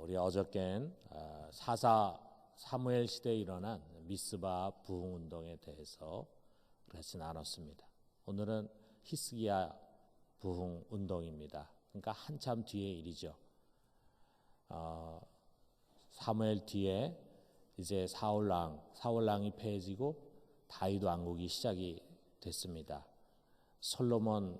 우리 어저께는 사사 사무엘 시대에 일어난 미스바 부흥 운동에 대해서 같이 나눴습니다. 오늘은 히스기야 부흥 운동입니다. 그러니까 한참 뒤의 일이죠. 사무엘 뒤에 이제 사울왕이 패해지고 다윗 왕국이 시작이 됐습니다. 솔로몬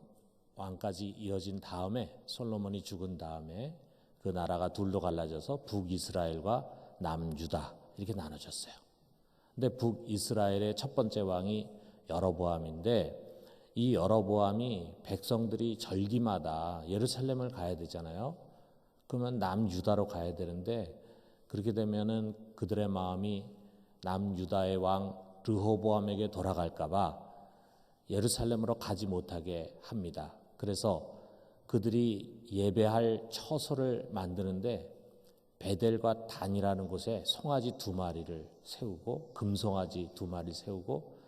왕까지 이어진 다음에, 솔로몬이 죽은 다음에 그 나라가 둘로 갈라져서 북이스라엘과 남유다 이렇게 나눠졌어요. 근데 북이스라엘의 첫 번째 왕이 여로보암인데, 이 여로보암이 백성들이 절기마다 예루살렘을 가야 되잖아요. 그러면 남유다로 가야 되는데, 그렇게 되면은 그들의 마음이 남유다의 왕 르호보암에게 돌아갈까 봐 예루살렘으로 가지 못하게 합니다. 그래서 그들이 예배할 처소를 만드는데 베델과 단이라는 곳에 송아지 2마리를 세우고, 금송아지 2마리 세우고,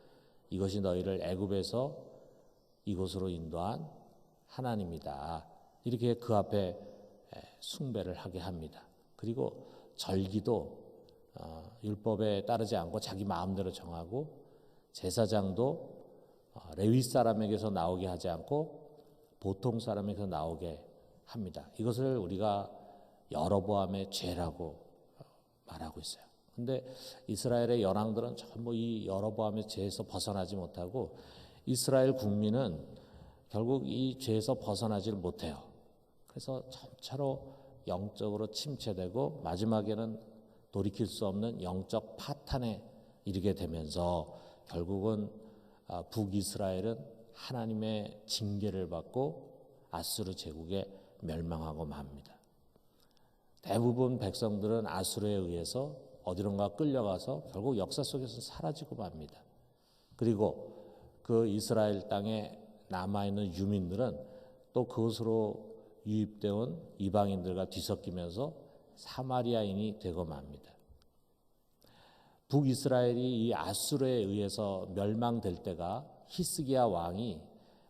이것이 너희를 애굽에서 이곳으로 인도한 하나님이다, 이렇게 그 앞에 숭배를 하게 합니다. 그리고 절기도 율법에 따르지 않고 자기 마음대로 정하고, 제사장도 레위 사람에게서 나오게 하지 않고 보통 사람에게서 나오게 합니다. 이것을 우리가 여로보암의 죄라고 말하고 있어요. 근데 이스라엘의 열왕들은 전부 이 여로보암의 죄에서 벗어나지 못하고, 이스라엘 국민은 결국 이 죄에서 벗어나지를 못해요. 그래서 점차로 영적으로 침체되고 마지막에는 돌이킬 수 없는 영적 파탄에 이르게 되면서 결국은 북이스라엘은 하나님의 징계를 받고 아수르 제국에 멸망하고 맙니다. 대부분 백성들은 아수르에 의해서 어디론가 끌려가서 결국 역사 속에서 사라지고 맙니다. 그리고 그 이스라엘 땅에 남아있는 유민들은 또 그것으로 유입되어 온 이방인들과 뒤섞이면서 사마리아인이 되고 맙니다. 북이스라엘이 이 아수르에 의해서 멸망될 때가 히스기야 왕이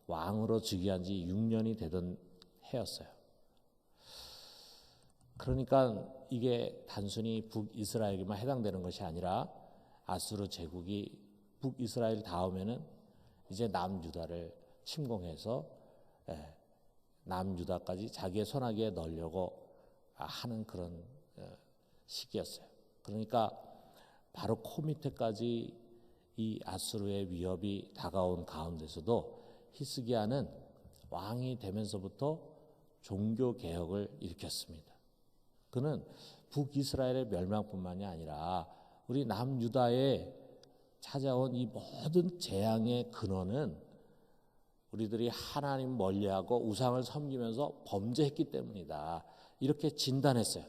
왕으로 즉위한 지 6년이 되던 해였어요. 그러니까 이게 단순히 북이스라엘에게만 해당되는 것이 아니라 아수르 제국이 북이스라엘 다음에는 이제 남유다를 침공해서 남유다까지 자기의 손아귀에 넣으려고 하는 그런 시기였어요. 그러니까 바로 코 밑에까지 이 아수르의 위협이 다가온 가운데서도 히스기야는 왕이 되면서부터 종교 개혁을 일으켰습니다. 그는 북이스라엘의 멸망뿐만이 아니라 우리 남유다에 찾아온 이 모든 재앙의 근원은 우리들이 하나님 멀리하고 우상을 섬기면서 범죄했기 때문이다, 이렇게 진단했어요.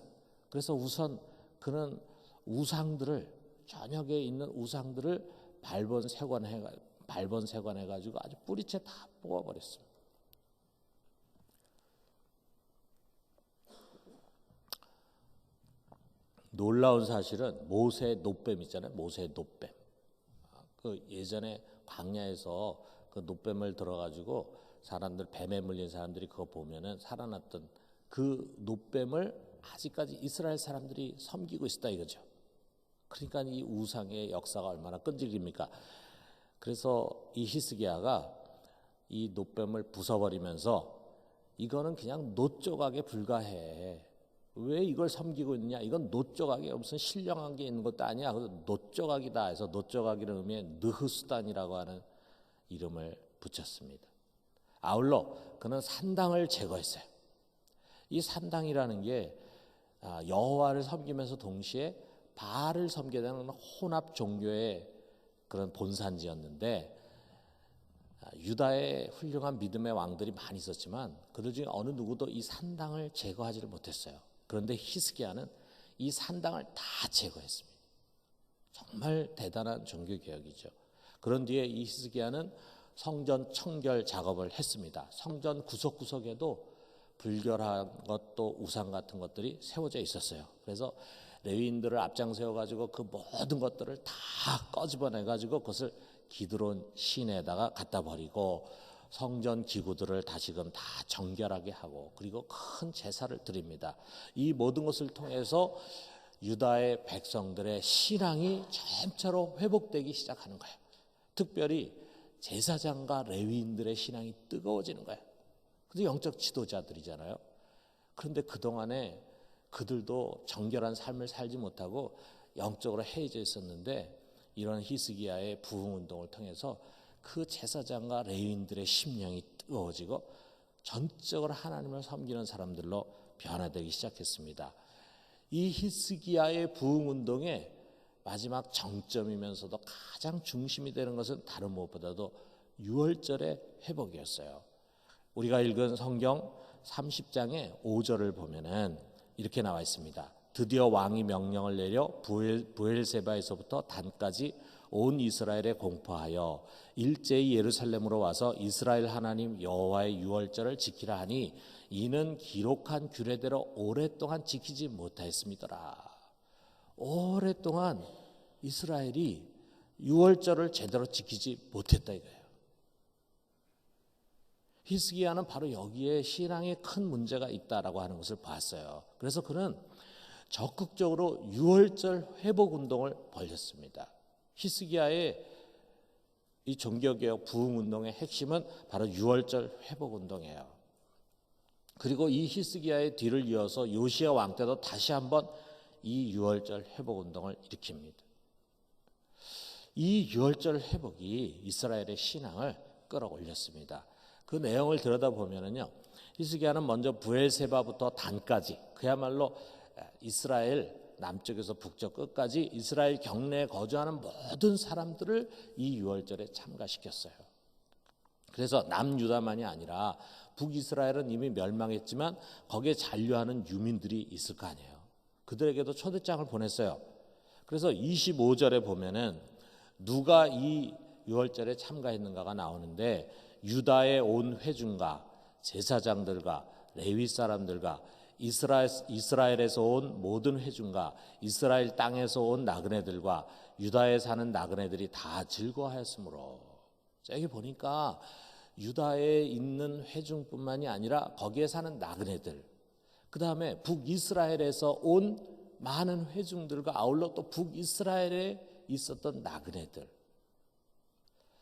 그래서 우선 그는 우상들을, 저녁에 있는 우상들을 발본색원해가지고 아주 뿌리채 다 뽑아버렸습니다. 놀라운 사실은 모세 놋뱀 있잖아요. 모세 놋뱀. 그 예전에 광야에서 그 놋뱀을 들어가지고 사람들, 뱀에 물린 사람들이 그거 보면은 살아났던 그 놋뱀을 아직까지 이스라엘 사람들이 섬기고 있다 이거죠. 그러니까 이 우상의 역사가 얼마나 끈질깁니까? 그래서 이 히스기야가 이 놋뱀을 부숴버리면서 이거는 그냥 놋 조각에 불과해, 왜 이걸 섬기고 있느냐, 이건 놋 조각에 무슨 신령한 게 있는 것도 아니야, 그래서 놋 조각이다 해서 놋 조각이라는 의미의 느흐수단이라고 하는 이름을 붙였습니다. 아울러 그는 산당을 제거했어요. 이 산당이라는 게 여호와를 섬기면서 동시에 바알을 섬기게 되는 혼합 종교의 그런 본산지였는데, 유다에 훌륭한 믿음의 왕들이 많이 있었지만 그들 중에 어느 누구도 이 산당을 제거하지를 못했어요. 그런데 히스기야는 이 산당을 다 제거했습니다. 정말 대단한 종교개혁이죠. 그런 뒤에 이 히스기야는 성전 청결 작업을 했습니다. 성전 구석구석에도 불결한 것도 우상 같은 것들이 세워져 있었어요. 그래서 레위인들을 앞장세워가지고 그 모든 것들을 다 꺼집어내가지고 그것을 기드론 시내에다가 갖다 버리고, 성전 기구들을 다시금 다 정결하게 하고 그리고 큰 제사를 드립니다. 이 모든 것을 통해서 유다의 백성들의 신앙이 점차로 회복되기 시작하는 거예요. 특별히 제사장과 레위인들의 신앙이 뜨거워지는 거예요. 근데 영적 지도자들이잖아요. 그런데 그동안에 그들도 정결한 삶을 살지 못하고 영적으로 해이져 있었는데 이런 히스기야의 부흥운동을 통해서 그 제사장과 레위인들의 심령이 뜨거워지고 전적으로 하나님을 섬기는 사람들로 변화되기 시작했습니다. 이 히스기야의 부흥운동의 마지막 정점이면서도 가장 중심이 되는 것은 다른 무엇보다도 유월절의 회복이었어요. 우리가 읽은 성경 30장의 5절을 보면은 이렇게 나와 있습니다. 드디어 왕이 명령을 내려 브엘세바에서부터 단까지 온 이스라엘에 공포하여 일제히 예루살렘으로 와서 이스라엘 하나님 여호와의 유월절을 지키라 하니 이는 기록한 규례대로 오랫동안 지키지 못하였음이더라. 오랫동안 이스라엘이 유월절을 제대로 지키지 못했다 이거예요. 히스기야는 바로 여기에 신앙에 큰 문제가 있다라고 하는 것을 봤어요. 그래서 그는 적극적으로 유월절 회복 운동을 벌였습니다. 히스기야의 이 종교개혁 부흥운동의 핵심은 바로 유월절 회복 운동이에요. 그리고 이 히스기야의 뒤를 이어서 요시야 왕 때도 다시 한번 이 유월절 회복 운동을 일으킵니다. 이 유월절 회복이 이스라엘의 신앙을 끌어올렸습니다. 그 내용을 들여다보면요, 히스기야는 먼저 브엘세바부터 단까지 그야말로 이스라엘 남쪽에서 북쪽 끝까지 이스라엘 경내에 거주하는 모든 사람들을 이 유월절에 참가시켰어요. 그래서 남유다만이 아니라 북이스라엘은 이미 멸망했지만 거기에 잔류하는 유민들이 있을 거 아니에요. 그들에게도 초대장을 보냈어요. 그래서 25절에 보면은 누가 이 유월절에 참가했는가가 나오는데 유다의 온 회중과 제사장들과 레위 사람들과 이스라엘에서 온 모든 회중과 이스라엘 땅에서 온 나그네들과 유다에 사는 나그네들이 다 즐거워하였으므로. 여기 보니까 유다에 있는 회중뿐만이 아니라 거기에 사는 나그네들, 그 다음에 북이스라엘에서 온 많은 회중들과 아울러 또 북이스라엘에 있었던 나그네들,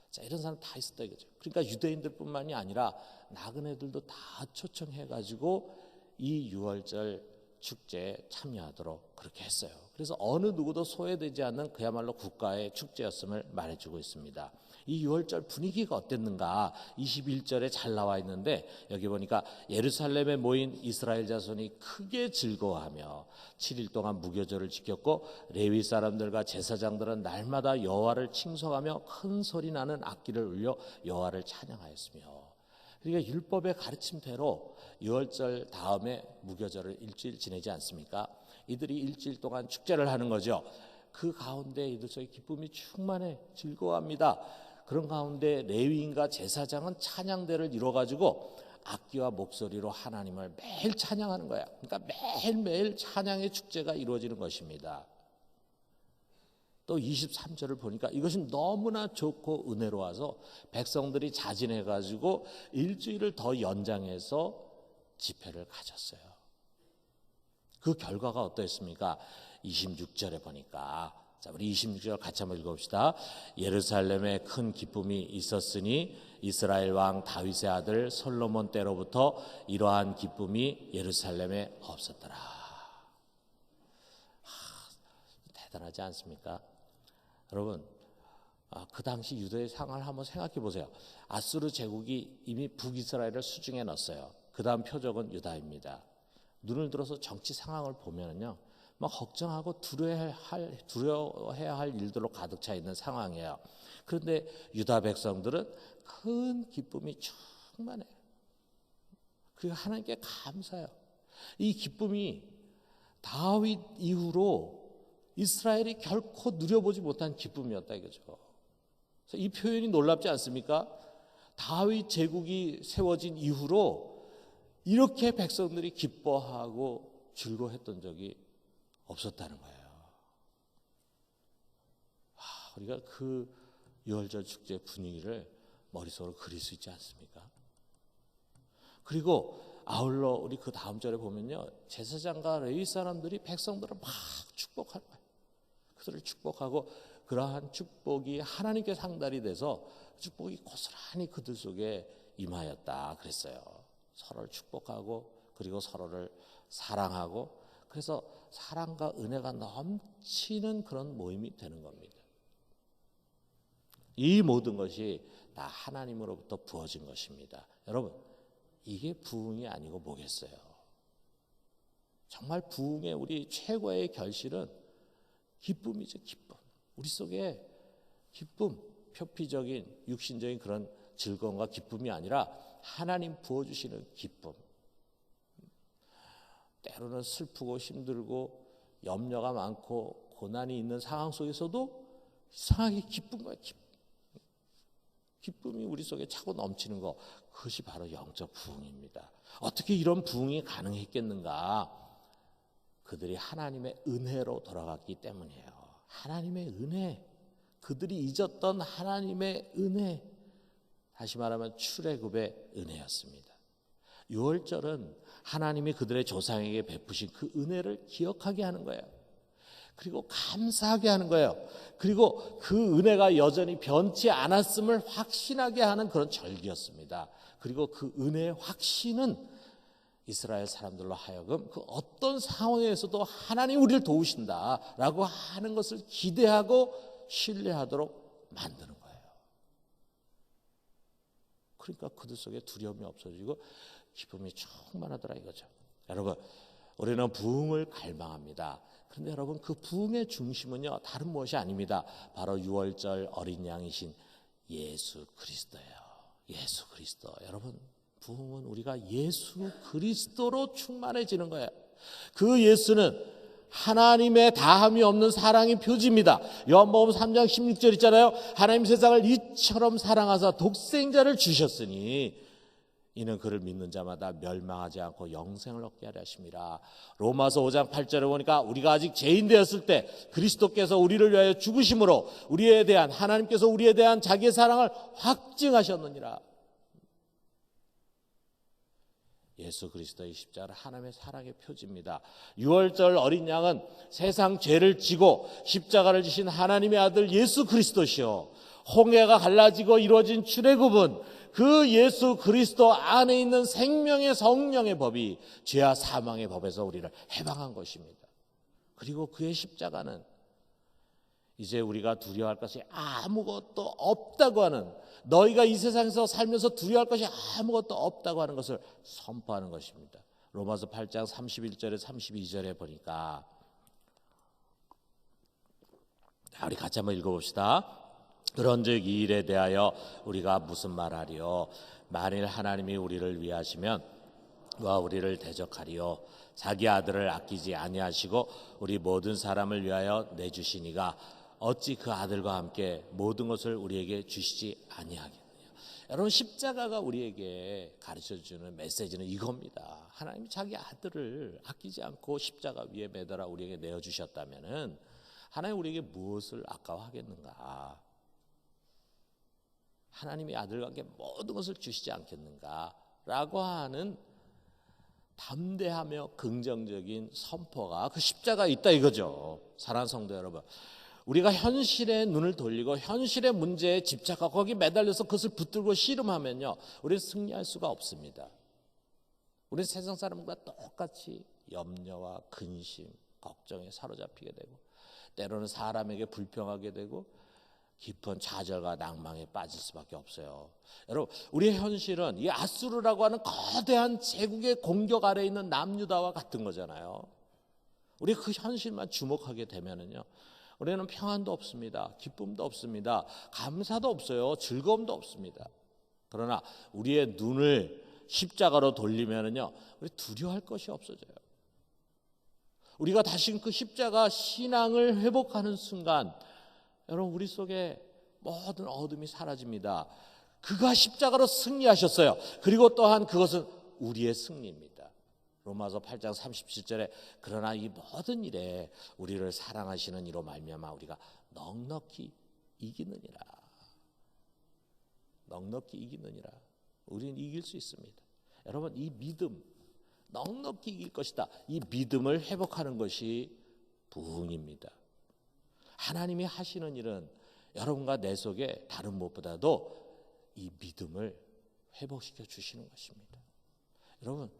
자, 이런 사람 다 있었다 이거죠. 그러니까 유대인들뿐만이 아니라 나그네들도 다 초청해가지고 이 유월절 축제에 참여하도록 그렇게 했어요. 그래서 어느 누구도 소외되지 않는 그야말로 국가의 축제였음을 말해주고 있습니다. 이 유월절 분위기가 어땠는가 21절에 잘 나와 있는데 여기 보니까 예루살렘에 모인 이스라엘 자손이 크게 즐거워하며 7일 동안 무교절을 지켰고 레위 사람들과 제사장들은 날마다 여호와를 칭송하며 큰 소리 나는 악기를 울려 여호와를 찬양하였으며. 그러니까 율법의 가르침대로 유월절 다음에 무교절을 일주일 지내지 않습니까? 이들이 일주일 동안 축제를 하는 거죠. 그 가운데 이들 속에 기쁨이 충만해 즐거워합니다. 그런 가운데 레위인과 제사장은 찬양대를 이뤄가지고 악기와 목소리로 하나님을 매일 찬양하는 거야. 그러니까 매일매일 찬양의 축제가 이루어지는 것입니다. 또 23절을 보니까 이것이 너무나 좋고 은혜로워서 백성들이 자진해가지고 일주일을 더 연장해서 집회를 가졌어요. 그 결과가 어떠했습니까? 26절에 보니까, 자, 우리 26절 같이 한번 읽어봅시다. 예루살렘에 큰 기쁨이 있었으니 이스라엘 왕 다윗의 아들 솔로몬 때로부터 이러한 기쁨이 예루살렘에 없었더라. 대단하지 않습니까? 여러분, 그 당시 유대의 상황을 한번 생각해 보세요. 아수르 제국이 이미 북이스라엘을 수중에 넣었어요. 그 다음 표적은 유다입니다. 눈을 들어서 정치 상황을 보면요, 막 걱정하고 두려워해야 할 일들로 가득 차 있는 상황이에요. 그런데 유다 백성들은 큰 기쁨이 충만해요. 그리고 하나님께 감사해요. 이 기쁨이 다윗 이후로 이스라엘이 결코 누려보지 못한 기쁨이었다 이거죠. 그래서 이 표현이 놀랍지 않습니까? 다윗 제국이 세워진 이후로 이렇게 백성들이 기뻐하고 즐거워했던 적이 없었다는 거예요. 우리가 그 유월절 축제 분위기를 머릿속으로 그릴 수 있지 않습니까? 그리고 아울러 우리 그 다음 절에 보면요, 제사장과 레위 사람들이 백성들을 막 축복하는 거예요. 그들을 축복하고 그러한 축복이 하나님께 상달이 돼서 축복이 고스란히 그들 속에 임하였다 그랬어요. 서로를 축복하고 그리고 서로를 사랑하고, 그래서 사랑과 은혜가 넘치는 그런 모임이 되는 겁니다. 이 모든 것이 다 하나님으로부터 부어진 것입니다. 여러분, 이게 부흥이 아니고 뭐겠어요? 정말 부흥의 우리 최고의 결실은 기쁨이죠. 기쁨. 우리 속에 기쁨, 표피적인 육신적인 그런 즐거움과 기쁨이 아니라 하나님 부어주시는 기쁨. 때로는 슬프고 힘들고 염려가 많고 고난이 있는 상황 속에서도 이상하게 기쁜 거예요. 기쁨이 우리 속에 차고 넘치는 거, 그것이 바로 영적 부흥입니다. 어떻게 이런 부흥이 가능했겠는가? 그들이 하나님의 은혜로 돌아갔기 때문이에요. 하나님의 은혜, 그들이 잊었던 하나님의 은혜, 다시 말하면 출애굽의 은혜였습니다. 유월절은 하나님이 그들의 조상에게 베푸신 그 은혜를 기억하게 하는 거예요. 그리고 감사하게 하는 거예요. 그리고 그 은혜가 여전히 변치 않았음을 확신하게 하는 그런 절기였습니다. 그리고 그 은혜의 확신은 이스라엘 사람들로 하여금 그 어떤 상황에서도 하나님 우리를 도우신다라고 하는 것을 기대하고 신뢰하도록 만드는 거예요. 그러니까 그들 속에 두려움이 없어지고 기쁨이 충만하더라 이거죠. 여러분, 우리는 부흥을 갈망합니다. 그런데 여러분, 그 부흥의 중심은요, 다른 무엇이 아닙니다. 바로 유월절 어린 양이신 예수 그리스도예요. 예수 그리스도. 여러분, 부흥은 우리가 예수 그리스도로 충만해지는 거예요. 그 예수는 하나님의 다함이 없는 사랑의 표지입니다. 요한복음 3장 16절 있잖아요. 하나님 세상을 이처럼 사랑하사 독생자를 주셨으니 이는 그를 믿는 자마다 멸망하지 않고 영생을 얻게 하려 하심이라. 로마서 5장 8절에 보니까 우리가 아직 죄인 되었을 때 그리스도께서 우리를 위하여 죽으심으로 우리에 대한, 하나님께서 우리에 대한 자기의 사랑을 확증하셨느니라. 예수 그리스도의 십자가는 하나님의 사랑의 표지입니다. 유월절 어린 양은 세상 죄를 지고 십자가를 지신 하나님의 아들 예수 그리스도시요, 홍해가 갈라지고 이루어진 출애굽은 그 예수 그리스도 안에 있는 생명의 성령의 법이 죄와 사망의 법에서 우리를 해방한 것입니다. 그리고 그의 십자가는 이제 우리가 두려워할 것이 아무것도 없다고 하는, 너희가 이 세상에서 살면서 두려워할 것이 아무것도 없다고 하는 것을 선포하는 것입니다. 로마서 8장 31절에 32절에 보니까, 우리 같이 한번 읽어봅시다. 그런즉 이 일에 대하여 우리가 무슨 말하리요? 만일 하나님이 우리를 위하시면 와 우리를 대적하리요? 자기 아들을 아끼지 아니하시고 우리 모든 사람을 위하여 내주시니가 어찌 그 아들과 함께 모든 것을 우리에게 주시지 아니하겠느냐. 여러분, 십자가가 우리에게 가르쳐주는 메시지는 이겁니다. 하나님이 자기 아들을 아끼지 않고 십자가 위에 매달아 우리에게 내어주셨다면 하나님 우리에게 무엇을 아까워하겠는가? 하나님이 아들과 함께 모든 것을 주시지 않겠는가? 라고 하는 담대하며 긍정적인 선포가 그 십자가에 있다 이거죠. 사랑하는 성도 여러분, 우리가 현실에 눈을 돌리고 현실의 문제에 집착하고 거기 매달려서 그것을 붙들고 씨름하면요, 우리는 승리할 수가 없습니다. 우리는 세상 사람과 똑같이 염려와 근심, 걱정에 사로잡히게 되고 때로는 사람에게 불평하게 되고 깊은 좌절과 낭망에 빠질 수밖에 없어요. 여러분, 우리의 현실은 이 아수르라고 하는 거대한 제국의 공격 아래에 있는 남유다와 같은 거잖아요. 우리 그 현실만 주목하게 되면은요, 우리는 평안도 없습니다. 기쁨도 없습니다. 감사도 없어요. 즐거움도 없습니다. 그러나 우리의 눈을 십자가로 돌리면은요, 우리 두려워할 것이 없어져요. 우리가 다시 그 십자가 신앙을 회복하는 순간 여러분, 우리 속에 모든 어둠이 사라집니다. 그가 십자가로 승리하셨어요. 그리고 또한 그것은 우리의 승리입니다. 로마서 8장 37절에 그러나 이 모든 일에 우리를 사랑하시는 이로 말미암아 우리가 넉넉히 이기느니라. 넉넉히 이기느니라. 우리는 이길 수 있습니다. 여러분, 이 믿음, 넉넉히 이길 것이다. 이 믿음을 회복하는 것이 부흥입니다. 하나님이 하시는 일은 여러분과 내 속에 다른 무엇보다도 이 믿음을 회복시켜 주시는 것입니다. 여러분,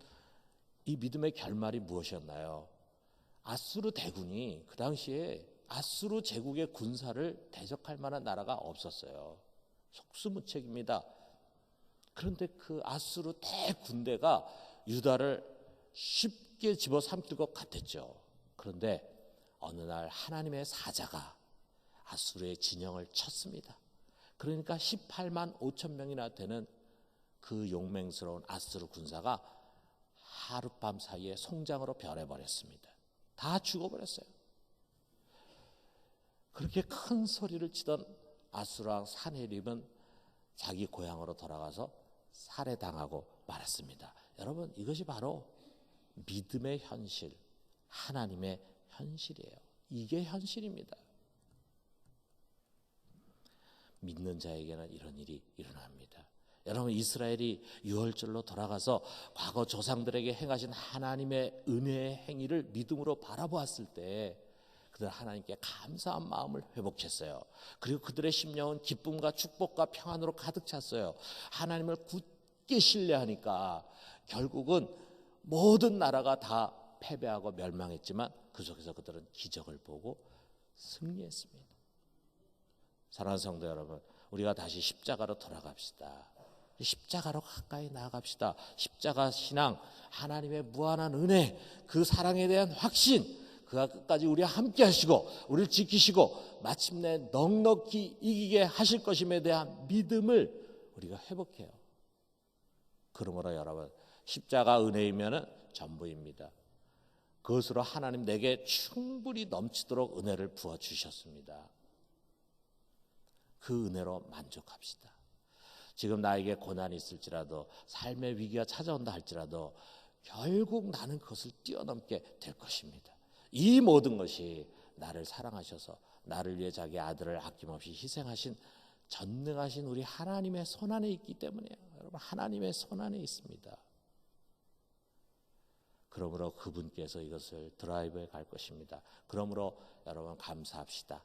이 믿음의 결말이 무엇이었나요? 아수르 대군이 그 당시에 아수르 제국의 군사를 대적할 만한 나라가 없었어요. 속수무책입니다. 그런데 그 아수르 대군대가 유다를 쉽게 집어삼킬 것 같았죠. 그런데 어느 날 하나님의 사자가 아수르의 진영을 쳤습니다. 그러니까 18만 5천 명이나 되는 그 용맹스러운 아수르 군사가 하룻밤 사이에 송장으로 변해버렸습니다. 다 죽어버렸어요. 그렇게 큰 소리를 치던 아수르 왕 사네립은 자기 고향으로 돌아가서 살해당하고 말았습니다. 여러분, 이것이 바로 믿음의 현실, 하나님의 현실이에요. 이게 현실입니다. 믿는 자에게는 이런 일이 일어납니다. 여러분, 이스라엘이 유월절로 돌아가서 과거 조상들에게 행하신 하나님의 은혜의 행위를 믿음으로 바라보았을 때 그들 하나님께 감사한 마음을 회복했어요. 그리고 그들의 심령은 기쁨과 축복과 평안으로 가득 찼어요. 하나님을 굳게 신뢰하니까 결국은 모든 나라가 다 패배하고 멸망했지만 그 속에서 그들은 기적을 보고 승리했습니다. 사랑하는 성도 여러분, 우리가 다시 십자가로 돌아갑시다. 십자가로 가까이 나아갑시다. 십자가 신앙, 하나님의 무한한 은혜, 그 사랑에 대한 확신, 그가 끝까지 우리와 함께 하시고 우리를 지키시고 마침내 넉넉히 이기게 하실 것임에 대한 믿음을 우리가 회복해요. 그러므로 여러분, 십자가 은혜이면 전부입니다. 그것으로 하나님 내게 충분히 넘치도록 은혜를 부어주셨습니다. 그 은혜로 만족합시다. 지금 나에게 고난이 있을지라도 삶의 위기가 찾아온다 할지라도 결국 나는 그것을 뛰어넘게 될 것입니다. 이 모든 것이 나를 사랑하셔서 나를 위해 자기 아들을 아낌없이 희생하신 전능하신 우리 하나님의 손안에 있기 때문이에요. 여러분, 하나님의 손안에 있습니다. 그러므로 그분께서 이것을 드라이브해 갈 것입니다. 그러므로 여러분, 감사합시다.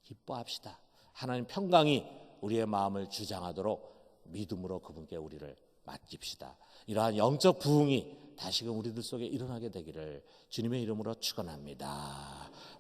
기뻐합시다. 하나님 평강이 우리의 마음을 주장하도록 믿음으로 그분께 우리를 맡깁시다. 이러한 영적 부흥이 다시금 우리들 속에 일어나게 되기를 주님의 이름으로 축원합니다.